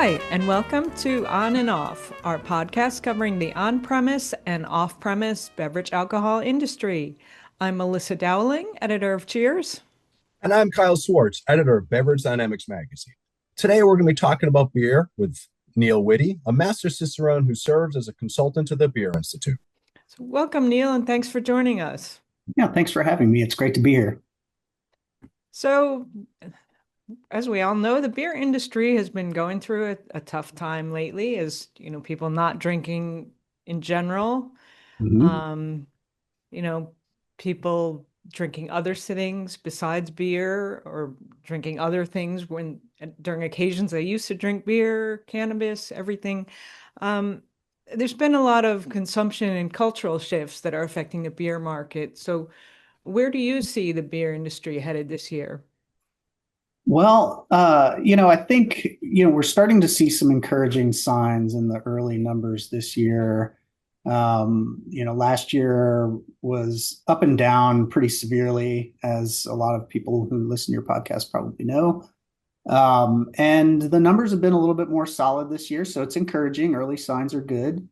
Hi, and welcome to On and Off, our podcast covering the on-premise and off-premise beverage alcohol industry. I'm Melissa Dowling, editor of Cheers. And I'm Kyle Swartz, editor of Beverage Dynamics magazine. Today, we're going to be talking about beer with Neil Witte, a Master Cicerone who serves as a consultant to the Beer Institute. So welcome, Neil, and thanks for joining us. Yeah, thanks for having me. It's great to be here. So, as we all know, the beer industry has been going through a tough time lately, as people not drinking in general. Mhm. Um, you know, people drinking other things besides beer or drinking other things when during occasions they used to drink beer, cannabis, everything. Um, there's been a lot of consumption and cultural shifts that are affecting the beer market. So, where do you see the beer industry headed this year? Well, I think, we're starting to see some encouraging signs in the early numbers this year. Last year was up and down pretty severely, as a lot of people who listen to your podcast probably know. And the numbers have been a little bit more solid this year, so it's encouraging. Early signs are good.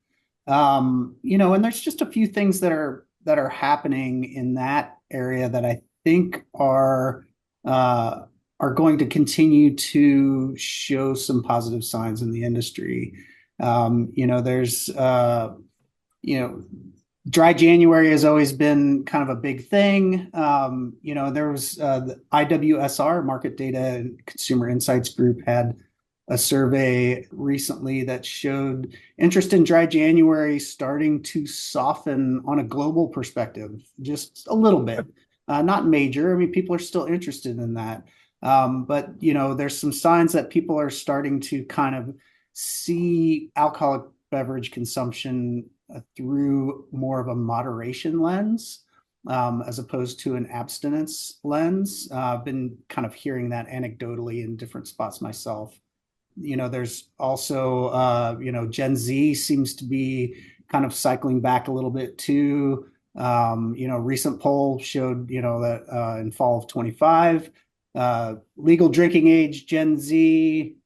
And there's just a few things that are happening in that area that I think are going to continue to show some positive signs in the industry. There's dry January has always been kind of a big thing. There was the IWSR, Market Data and Consumer Insights Group, had a survey recently that showed interest in dry January starting to soften on a global perspective, just a little bit, not major. I mean, people are still interested in that. But there's some signs that people are starting to kind of see alcoholic beverage consumption through more of a moderation lens, as opposed to an abstinence lens. I've been kind of hearing that anecdotally in different spots myself. There's also, Gen Z seems to be kind of cycling back a little bit too. Recent poll showed, that in fall of 25, legal drinking age Gen Z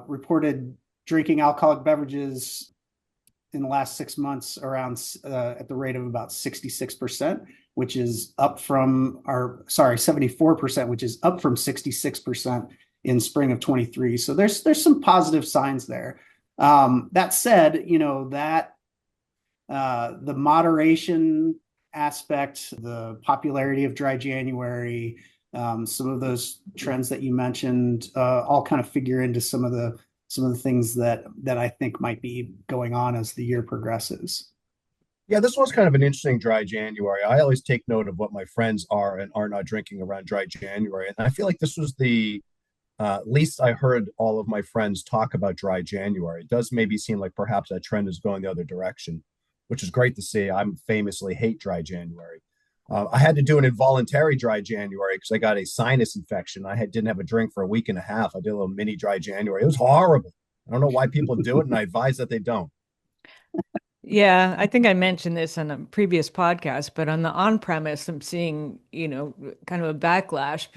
reported drinking alcoholic beverages in the last 6 months around at the rate of about 66%, which is up from 74%, which is up from 66% in spring of 23. So there's some positive signs there. That said, that the moderation aspect, the popularity of dry January, some of those trends that you mentioned, all kind of figure into some of the things that I think might be going on as the year progresses. Yeah, this was kind of an interesting dry January. I always take note of what my friends are and are not drinking around dry January. And I feel like this was the least I heard all of my friends talk about dry January. It does maybe seem like perhaps that trend is going the other direction, which is great to see. I famously hate dry January. I had to do an involuntary dry January because I got a sinus infection. Didn't have a drink for a week and a half. I did a little mini dry January. It was horrible. I don't know why people do it, and I advise that they don't. Yeah, I think I mentioned this on a previous podcast, but on the on-premise, I'm seeing, kind of a backlash.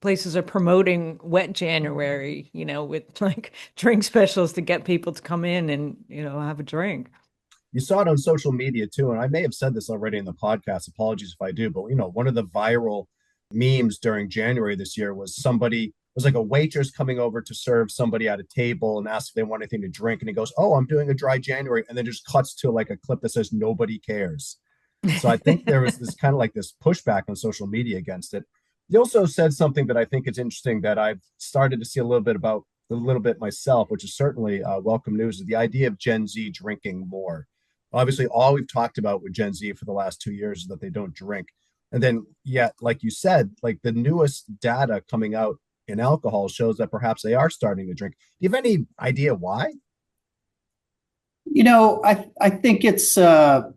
Places are promoting wet January, with like drink specials to get people to come in and, have a drink. You saw it on social media too, and I may have said this already in the podcast. Apologies if I do, but one of the viral memes during January this year was like a waitress coming over to serve somebody at a table and ask if they want anything to drink, and he goes, "Oh, I'm doing a dry January," and then just cuts to like a clip that says "Nobody cares." So I think there was this kind of like this pushback on social media against it. He also said something that I think is interesting that I've started to see a little bit myself, which is certainly welcome news, is the idea of Gen Z drinking more. Obviously, all we've talked about with Gen Z for the last 2 years is that they don't drink. And then, yet, like you said, like the newest data coming out in alcohol shows that perhaps they are starting to drink. Do you have any idea why? I think it's hard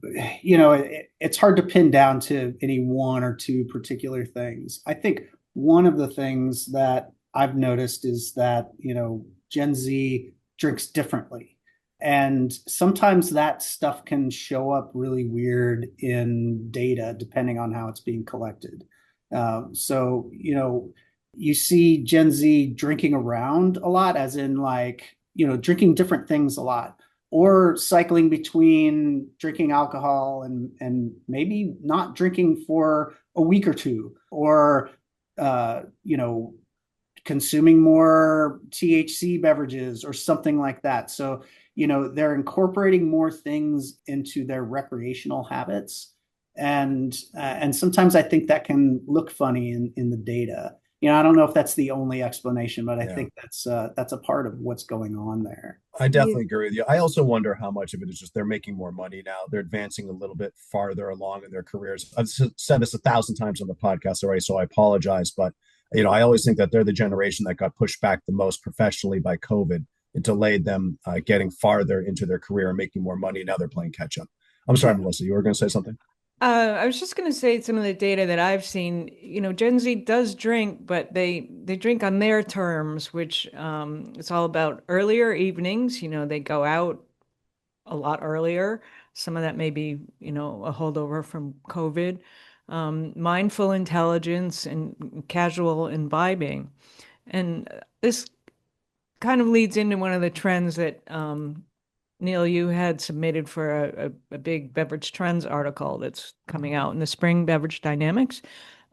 to pin down to any one or two particular things. I think one of the things that I've noticed is that, Gen Z drinks differently. And sometimes that stuff can show up really weird in data, depending on how it's being collected. So, you see Gen Z drinking around a lot, as in like, drinking different things a lot, or cycling between drinking alcohol and maybe not drinking for a week or two, or uh, you know, consuming more THC beverages or something like that. So, they're incorporating more things into their recreational habits. And sometimes I think that can look funny in the data. I don't know if that's the only explanation, but I Yeah. think that's a part of what's going on there. I Yeah. definitely agree with you. I also wonder how much of it is just they're making more money now. They're advancing a little bit farther along in their careers. I've said this 1,000 times on the podcast already, so I apologize. But I always think that they're the generation that got pushed back the most professionally by COVID. It delayed them getting farther into their career and making more money. Now they're playing catch up. I'm sorry, Yeah. Melissa, you were going to say something? I was just going to say some of the data that I've seen. Gen Z does drink, but they drink on their terms, which it's all about earlier evenings. They go out a lot earlier. Some of that may be, a holdover from COVID. Mindful intelligence and casual imbibing. And this kind of leads into one of the trends that Neil, you had submitted for a big beverage trends article that's coming out in the spring, Beverage Dynamics,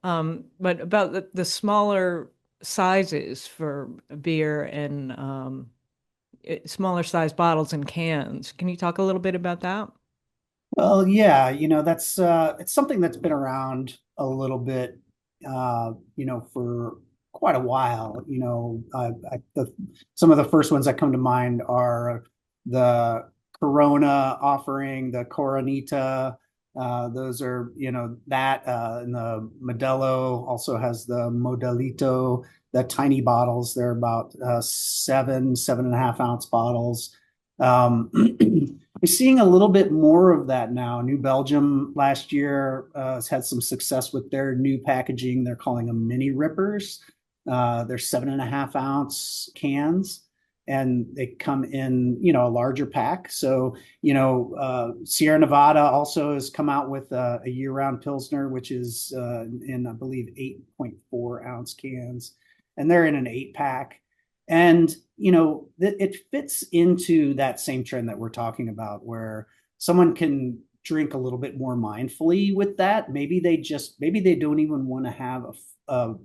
but about the smaller sizes for beer and smaller size bottles and cans. Can you talk a little bit about that? Well, yeah, that's it's something that's been around a little bit, for quite a while. Some of the first ones that come to mind are the Corona offering, the Coronita. Those are, that, and the Modelo also has the Modelito, the tiny bottles. They're about 7.5 ounce bottles. Um, We're seeing a little bit more of that now. New Belgium last year has had some success with their new packaging. They're calling them mini rippers. They're 7.5 ounce cans, and they come in, a larger pack. So, Sierra Nevada also has come out with a year-round Pilsner, which is in, I believe, 8.4 ounce cans, and they're in an 8 pack. And it fits into that same trend that we're talking about, where someone can drink a little bit more mindfully with that. Maybe they don't even want to have a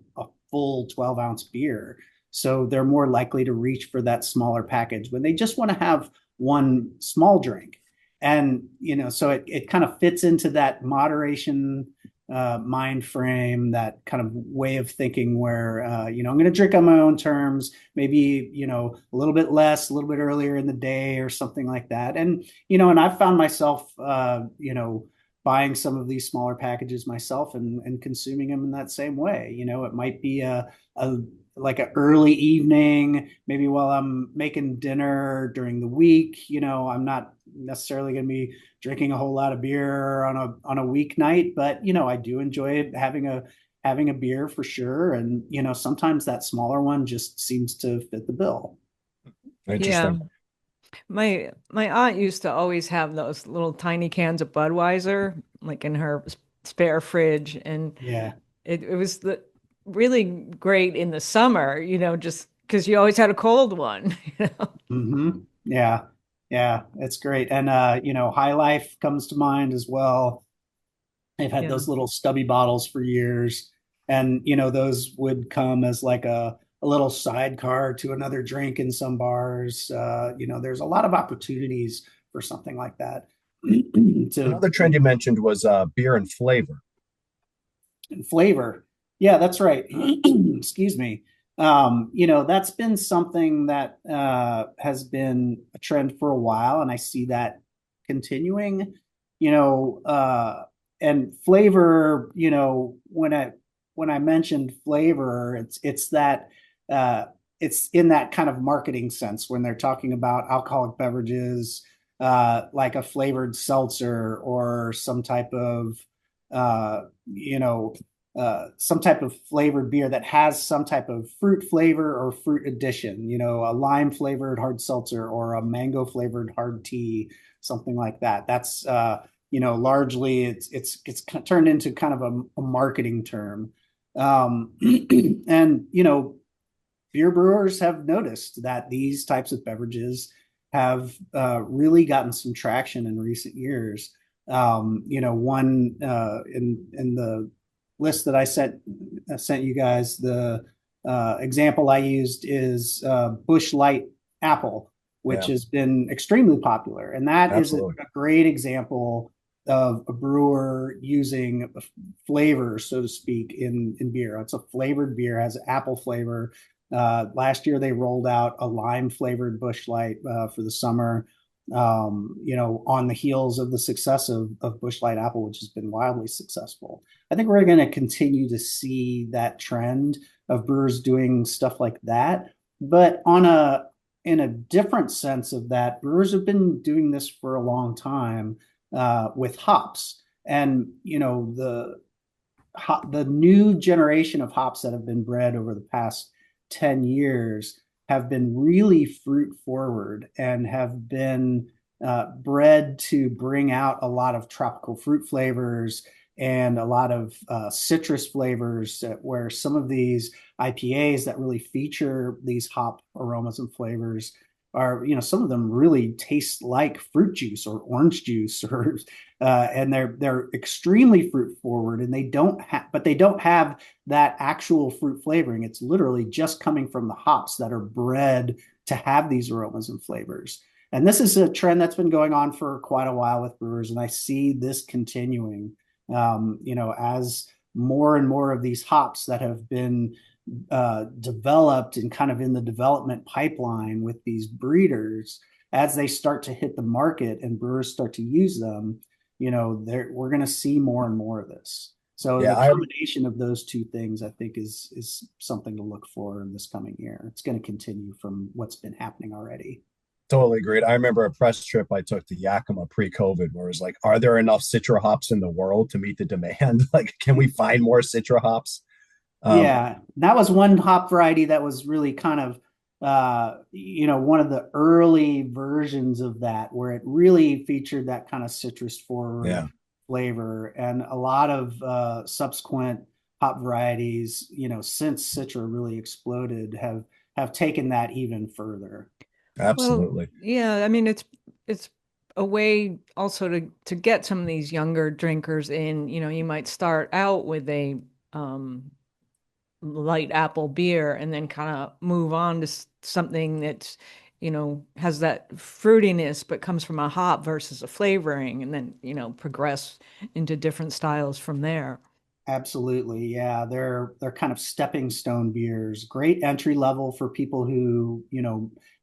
full 12 ounce beer. So they're more likely to reach for that smaller package when they just want to have one small drink. And, so it kind of fits into that moderation mind frame, that kind of way of thinking where, I'm going to drink on my own terms, maybe, a little bit less, a little bit earlier in the day or something like that. And I've found myself, buying some of these smaller packages myself and consuming them in that same way. It might be a like an early evening, maybe while I'm making dinner during the week. I'm not necessarily going to be drinking a whole lot of beer on a weeknight, but I do enjoy having a beer for sure. And sometimes that smaller one just seems to fit the bill. Yeah. Interesting. My aunt used to always have those little tiny cans of Budweiser, like in her spare fridge, and Yeah. it was really great in the summer, just because you always had a cold one, Yeah. Yeah. It's great. And High Life comes to mind as well. They've had Yeah. those little stubby bottles for years. And, those would come as like a little sidecar to another drink in some bars. There's a lot of opportunities for something like that to Another trend you mentioned was beer and flavor. flavor. Yeah, that's right. Excuse me. That's been something that has been a trend for a while, and I see that continuing. You know, and flavor. When I mentioned flavor, it's that it's in that kind of marketing sense when they're talking about alcoholic beverages, like a flavored seltzer or uh, you know some type of flavored beer that has some type of fruit flavor or fruit addition, a lime flavored hard seltzer or a mango flavored hard tea, something like that. That's largely it's turned into kind of a marketing term. And, beer brewers have noticed that these types of beverages have really gotten some traction in recent years. One in the list that I sent you guys, the example I used is Bush Light Apple, which Yeah, has been extremely popular, and that is a absolutely. great example of a brewer using flavor, so to speak, in beer. It's a flavored beer, has apple flavor. Last year they rolled out a lime flavored Bush Light for the summer. On the heels of the success of Bush Light Apple, which has been wildly successful. I think we're going to continue to see that trend of brewers doing stuff like that. But in a different sense of that, brewers have been doing this for a long time with hops. And the new generation of hops that have been bred over the past 10 years have been really fruit forward and have been bred to bring out a lot of tropical fruit flavors and a lot of citrus flavors where some of these IPAs that really feature these hop aromas and flavors are, some of them really taste like fruit juice or orange juice or and they're extremely fruit forward, and they don't have that actual fruit flavoring. It's literally just coming from the hops that are bred to have these aromas and flavors. And this is a trend that's been going on for quite a while with brewers, and I see this continuing. As more and more of these hops that have been developed and kind of in the development pipeline with these breeders, as they start to hit the market and brewers start to use them, we're going to see more and more of this. So Yeah, the I combination of those two things, I think, is something to look for in this coming year. It's going to continue from what's been happening already. totally agreed. I remember a press trip I took to Yakima pre-COVID where it was like, are there enough Citra hops in the world to meet the demand? Like, can we find more Citra hops? Um, Yeah, that was one hop variety that was really kind of, one of the early versions of that, where it really featured that kind of citrus forward yeah, flavor. And a lot of subsequent hop varieties, since Citra really exploded, have taken that even further. Well, absolutely. yeah, I mean it's a way also to get some of these younger drinkers in. You might start out with a um light apple beer and then kind of move on to something that's, has that fruitiness but comes from a hop versus a flavoring, and then, progress into different styles from there. Absolutely. Yeah, they're kind of stepping stone beers. Great entry level for people who,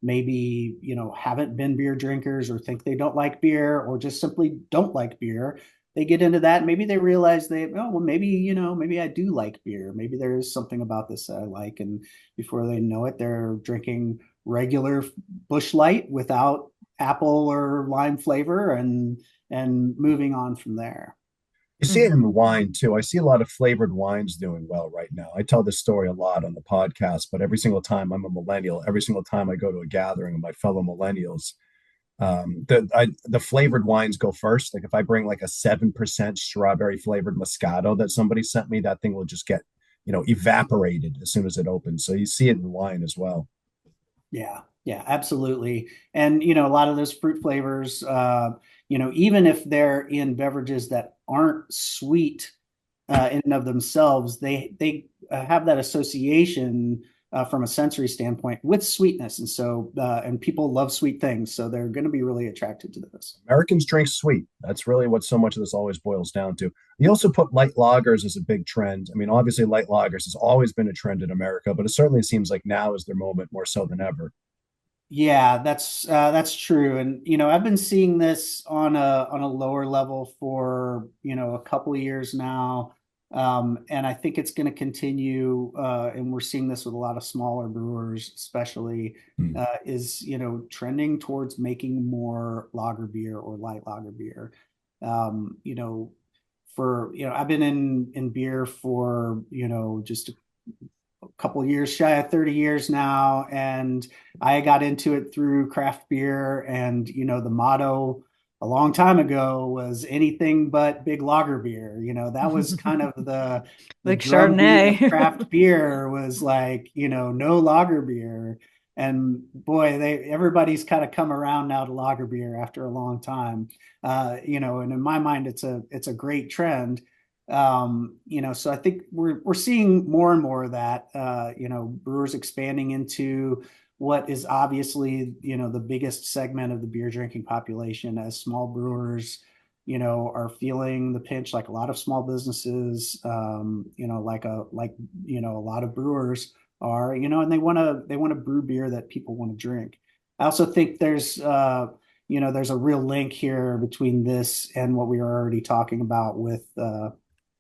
maybe, haven't been beer drinkers or think they don't like beer or just simply don't like beer. They get into that. Maybe they realize well, maybe, maybe I do like beer. Maybe there is something about this that I like. And before they know it, they're drinking regular Bush Light without apple or lime flavor and moving on from there. You see it Mhm. in wine too. I see a lot of flavored wines doing well right now. I tell this story a lot on the podcast, but every single time I'm a millennial, every single time I go to a gathering of my fellow millennials, the flavored wines go first. Like if I bring like a 7% strawberry flavored Moscato that somebody sent me, that thing will just get, evaporated as soon as it opens. So you see it in wine as well. Yeah, yeah, absolutely. And a lot of those fruit flavors, even if they're in beverages that aren't sweet in and of themselves, they have that association from a sensory standpoint with sweetness, and so and people love sweet things, so they're going to be really attracted to this. Americans drink sweet. That's really what so much of this always boils down to. You also put light lagers as a big trend. I mean, obviously, light lagers has always been a trend in America, but it certainly seems like now is their moment more so than ever. Yeah, that's true. And I've been seeing this on a lower level for, a couple of years now. And I think it's going to continue and we're seeing this with a lot of smaller brewers, especially Hmm. is, trending towards making more lager beer or light lager beer. Um, you know, I've been in beer for, just a couple years shy of 30 years now, and I got into it through craft beer. And the motto a long time ago was anything but big lager beer. That was kind of the Like drumbeat of Chardonnay. craft beer was like, no lager beer. And boy, everybody's kind of come around now to lager beer after a long time. And in my mind, it's a great trend. So I think we're seeing more and more of that, brewers expanding into what is obviously, the biggest segment of the beer drinking population as small brewers, are feeling the pinch like a lot of small businesses, a lot of brewers are, and they want to brew beer that people want to drink. I also think there's a real link here between this and what we were already talking about with the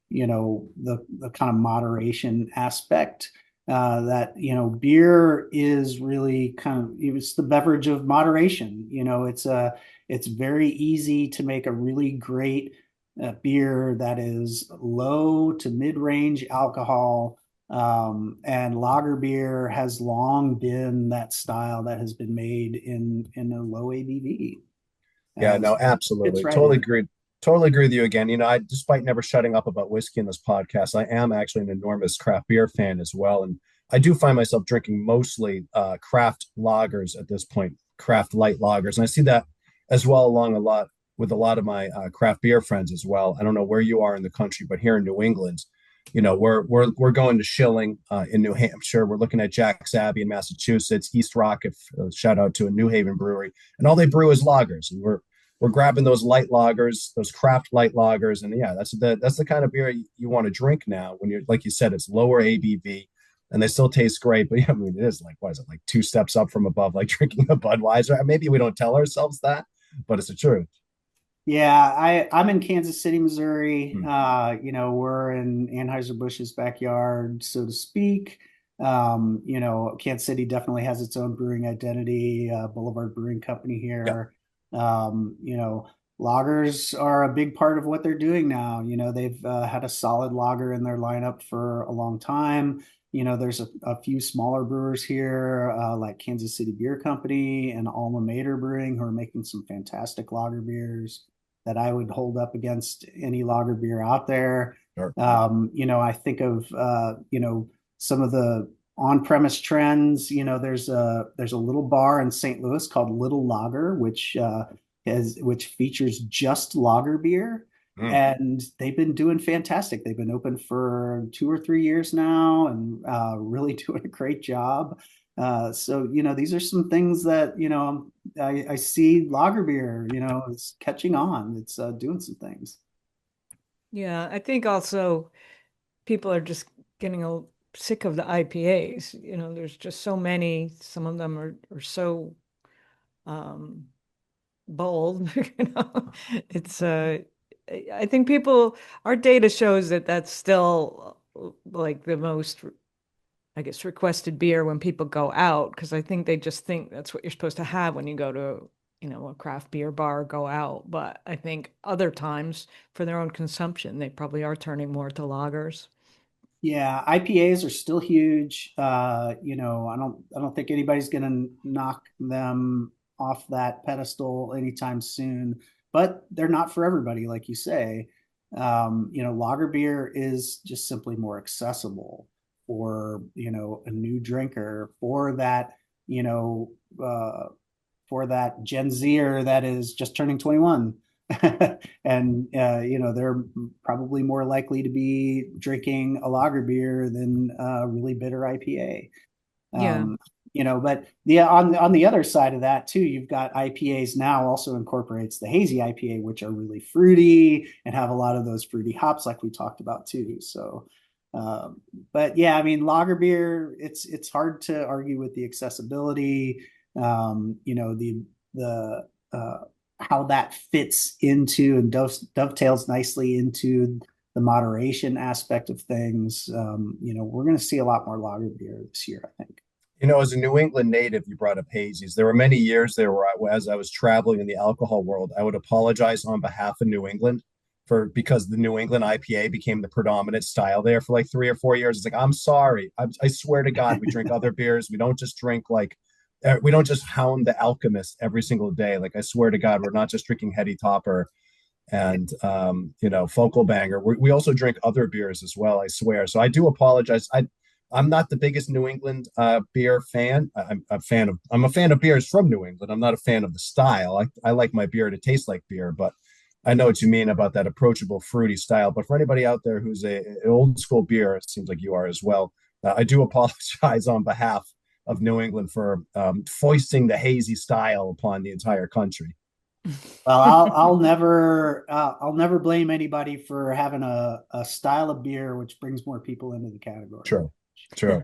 kind of moderation aspect, that beer is really it's the beverage of moderation. It's very easy to make a really great beer that is low to mid-range alcohol, and lager beer has long been that style that has been made in a low ABV. Yeah, So no, it's absolutely. right Totally in. agree. Totally agree with you again. Despite never shutting up about whiskey in this podcast, I am actually an enormous craft beer fan as well. And I do find myself drinking mostly craft lagers at this point, craft light lagers. And I see that as well along a lot with a lot of my craft beer friends as well. I don't know where you are in the country, but here in New England, we're going to Schilling in New Hampshire. We're looking at Jack's Abbey in Massachusetts, East Rocket, shout out to a New Haven brewery, and all they brew is lagers. And we're grabbing those light lagers, those craft light lagers, and yeah, that's the kind of beer you want to drink now. When you're like you said, it's lower ABV, and they still taste great. But yeah, I mean, it is like what is it like two steps up from above, like drinking a Budweiser? Maybe we don't tell ourselves that, but it's the truth. Yeah, I'm in Kansas City, Missouri. Hmm. We're in Anheuser-Busch's backyard, so to speak. Kansas City definitely has its own brewing identity, Boulevard Brewing Company Yeah, here. Lagers are a big part of what they're doing now. They've had a solid lager in their lineup for a long time. There's a few smaller brewers here, like Kansas City Beer Company and Alma Mater Brewing, who are making some fantastic lager beers that I would hold up against any lager beer out there. sure. I think of some of the on-premise trends. There's a little bar in St. Louis called Little Lager, which features just lager beer. Mm. And they've been doing fantastic. They've been open for 2 or 3 years now, and really doing a great job. So these are some things that I see lager beer, it's catching on. It's doing some things. Yeah, I think also people are just getting sick of the IPAs. There's just so many. Some of them are so um, bold. It's I think our data shows that that's still like the most, I guess, requested beer when people go out, because I think they just think that's what you're supposed to have when you go to, a craft beer bar, go out. But I think other times for their own consumption, they probably are turning more to lagers. Yeah, IPAs are still huge. I don't think anybody's gonna knock them off that pedestal anytime soon, but they're not for everybody, like you say. Lager beer is just simply more accessible for, a new drinker, you know, uh, for that Gen Zer that is just turning 21. And they're probably more likely to be drinking a lager beer than a really bitter IPA. Yeah. But yeah, on the other side of that too, you've got IPAs now also incorporates the hazy IPA, which are really fruity and have a lot of those fruity hops like we talked about too. So but yeah, I mean, lager beer, it's hard to argue with the accessibility, the how that fits into and dovetails nicely into the moderation aspect of things. We're going to see a lot more lager beer this year, I think. As a New England native, you brought up hazies. There were many years there where, as I was traveling in the alcohol world, I would apologize on behalf of New England because the New England IPA became the predominant style there for like 3 or 4 years. It's like, I'm sorry. I swear to God, we drink other beers. We don't just drink like we don't just hound the alchemist every single day. Like I swear to God, we're not just drinking Heady Topper and Focal Banger. We also drink other beers as well. I swear. So I do apologize. I'm not the biggest New England beer fan. I'm a fan of beers from New England. I'm not a fan of the style. I like my beer to taste like beer, but I know what you mean about that approachable, fruity style. But for anybody out there who's an old school beer, it seems like you are as well. I do apologize on behalf of New England for foisting the hazy style upon the entire country. Well, I'll never blame anybody for having a style of beer which brings more people into the category. True, true.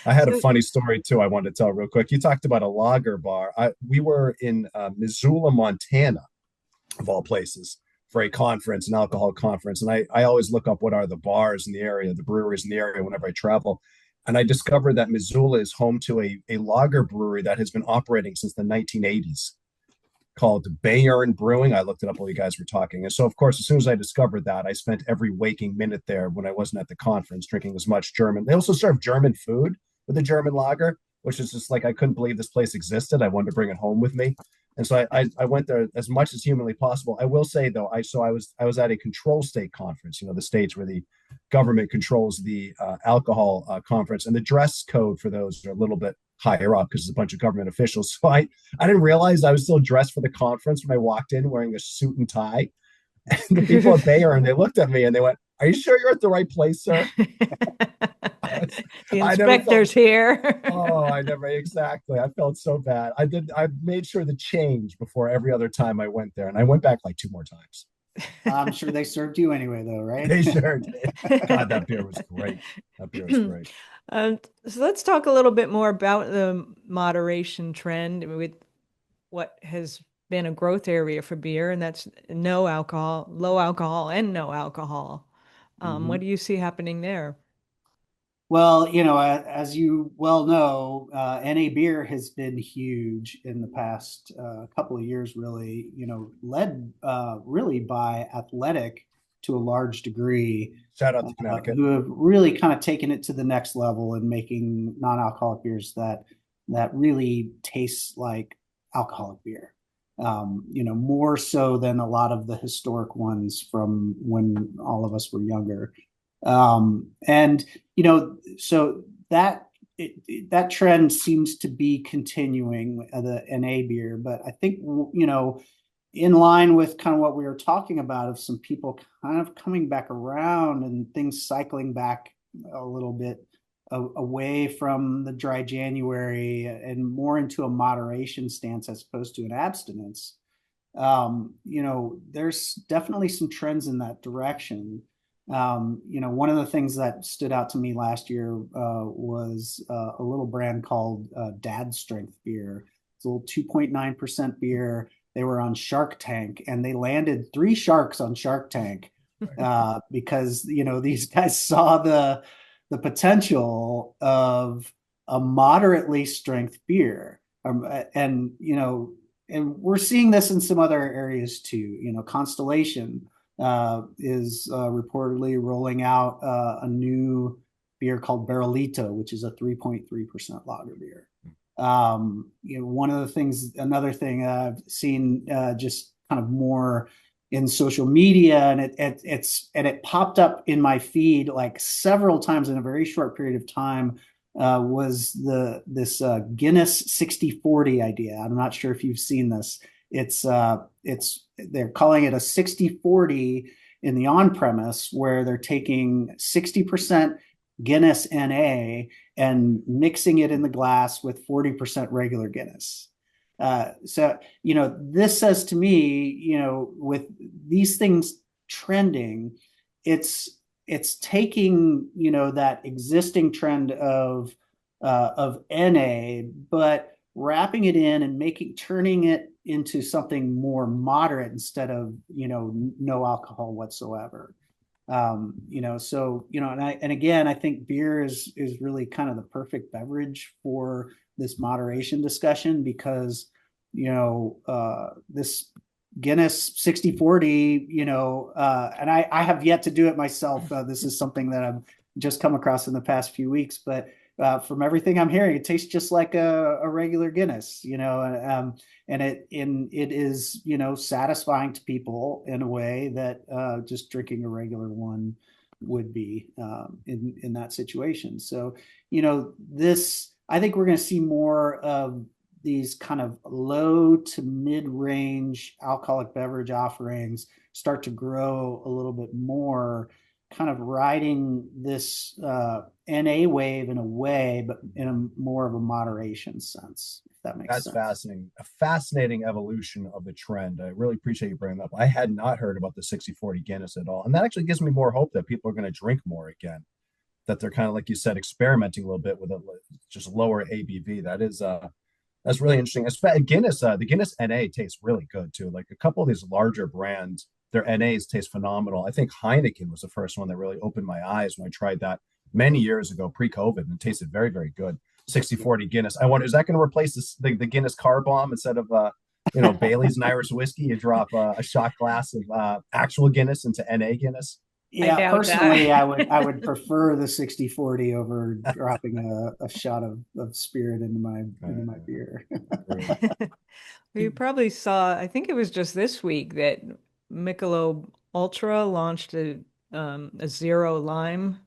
I had a So, funny story too. I wanted to tell real quick. You talked about a lager bar. We were in Missoula, Montana, of all places, for a conference, an alcohol conference. And I always look up what are the bars in the area, the breweries in the area whenever I travel. And I discovered that Missoula is home to a lager brewery that has been operating since the 1980s called Bayern Brewing. I looked it up while you guys were talking. And so, of course, as soon as I discovered that, I spent every waking minute there when I wasn't at the conference drinking as much German. They also serve German food with a German lager, which is just like, I couldn't believe this place existed. I wanted to bring it home with me. And so I went there as much as humanly possible. I will say though, I was at a control state conference, the states where the government controls the alcohol conference, and the dress code for those are a little bit higher up because it's a bunch of government officials. So I didn't realize I was still dressed for the conference when I walked in wearing a suit and tie. And the people at Bayer, and they looked at me and they went, "Are you sure you're at the right place, sir?" the I never felt, inspector's here. oh, I never exactly. I felt so bad. I made sure to change before every other time I went there, and I went back like two more times. I'm sure they served you anyway, though, right? They sure did. God, that beer was great. That beer was great. So let's talk a little bit more about the moderation trend with what has been a growth area for beer, and that's no alcohol, low alcohol, and no alcohol. What Mhm. do you see happening there? Well, as you well know, NA beer has been huge in the past couple of years, really, led really by Athletic to a large degree, Shout out to Connecticut. who have really kind of taken it to the next level and making non-alcoholic beers that really tastes like alcoholic beer. More so than a lot of the historic ones from when all of us were younger. And so that trend seems to be continuing the NA beer, but I think in line with kind of what we were talking about of some people kind of coming back around and things cycling back a little bit away from the dry January and more into a moderation stance as opposed to an abstinence. There's definitely some trends in that direction. One of the things that stood out to me last year was a little brand called Dad Strength Beer. It's a little 2.9% beer. They were on Shark Tank and they landed 3 sharks on Shark Tank because these guys saw the potential of a moderately strength beer, and we're seeing this in some other areas too. Constellation is reportedly rolling out a new beer called Barrelito, which is a 3.3% lager beer. Another thing I've seen just kind of more in social media, and it popped up in my feed like several times in a very short period of time. Was this Guinness 60/40 idea? I'm not sure if you've seen this. It's they're calling it a 60/40 in the on-premise, where they're taking 60% Guinness NA and mixing it in the glass with 40% regular Guinness. So this says to me, with these things trending, it's taking that existing trend of NA, but wrapping it in and turning it into something more moderate instead of no alcohol whatsoever. And again, I think beer is really kind of the perfect beverage for this moderation discussion because this Guinness 60/40, and I have yet to do it myself. This is something that I've just come across in the past few weeks, but from everything I'm hearing, it tastes just like a regular Guinness, and it is, satisfying to people in a way that just drinking a regular one would be in that situation. So, this, I think we're going to see more of these kind of low to mid-range alcoholic beverage offerings start to grow a little bit more, kind of riding this NA wave in a way, but in a more of a moderation sense, if that makes That's sense. fascinating. A fascinating evolution of the trend. I really appreciate you bringing that up. I had not heard about the 60/40 Guinness at all. And that actually gives me more hope that people are going to drink more again, that they're kind of, like you said, experimenting a little bit with a just lower ABV. That's really interesting. Guinness, the Guinness NA tastes really good too. Like a couple of these larger brands, their NAs taste phenomenal. I think Heineken was the first one that really opened my eyes when I tried that many years ago, pre-COVID, and it tasted very, very good. 60/40 Guinness. I wonder, is that going to replace the Guinness car bomb instead of Bailey's and Irish whiskey? You drop a shot glass of actual Guinness into NA Guinness. I Yeah, doubt personally, that. I would prefer the 60/40 over dropping a shot of spirit into my beer. Well, you probably saw, I think it was just this week that Michelob Ultra launched a zero lime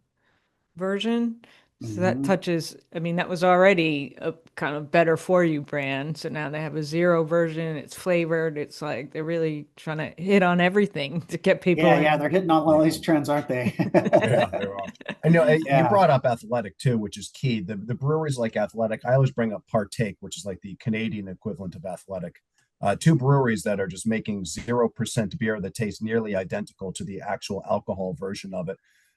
version. So that Mhm. touches, I mean, that was already a kind of better for you brand. So now they have a zero version. It's flavored. It's like they're really trying to hit on everything to get people Yeah, in. they're hitting on all these trends, aren't they? Yeah, they are. I know you Yeah. brought up Athletic too, which is key. The breweries like Athletic. I always bring up Partake, which is like the Canadian equivalent of Athletic. Two breweries that are just making 0% beer that tastes nearly identical to the actual alcohol version of it.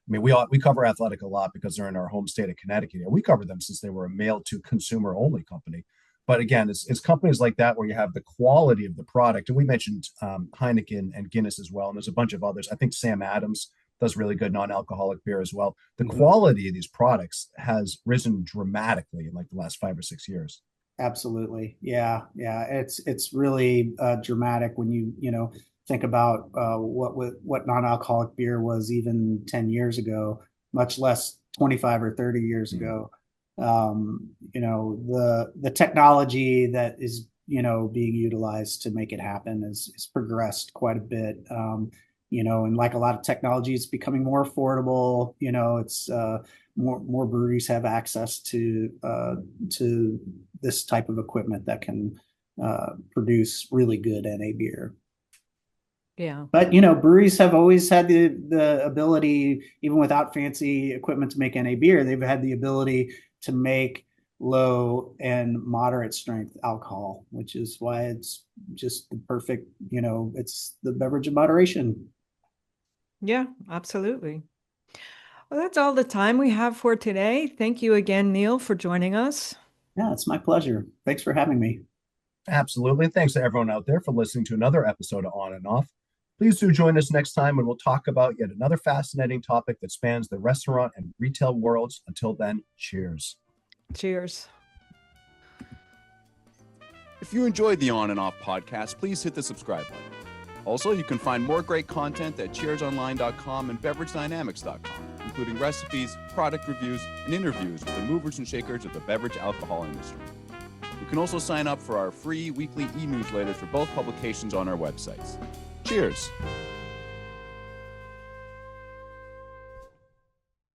I mean, we cover Athletic a lot because they're in our home state of Connecticut. We covered them since they were a mail to consumer only company. But again, it's companies like that where you have the quality of the product. And we mentioned Heineken and Guinness as well. And there's a bunch of others. I think Sam Adams does really good non-alcoholic beer as well. The Mhm. quality of these products has risen dramatically in like the last 5 or 6 years. Absolutely. Yeah. Yeah. It's really dramatic when you think about what non-alcoholic beer was even 10 years ago, much less 25 or 30 years Mm. ago. The technology that is, being utilized to make it happen is progressed quite a bit. And like a lot of technology, it's becoming more affordable. It's more breweries have access to this type of equipment that can produce really good NA beer. Yeah. But breweries have always had the ability, even without fancy equipment to make NA beer, they've had the ability to make low and moderate strength alcohol, which is why it's just the perfect, it's the beverage of moderation. Yeah, absolutely. Well, that's all the time we have for today. Thank you again, Neil, for joining us. Yeah, it's my pleasure. Thanks for having me. Absolutely. Thanks to everyone out there for listening to another episode of On and Off. Please do join us next time when we'll talk about yet another fascinating topic that spans the restaurant and retail worlds. Until then, cheers. Cheers. If you enjoyed the On and Off podcast, please hit the subscribe button. Also, you can find more great content at cheersonline.com and beveragedynamics.com, including recipes, product reviews, and interviews with the movers and shakers of the beverage alcohol industry. You can also sign up for our free weekly e-newsletters for both publications on our websites. Cheers!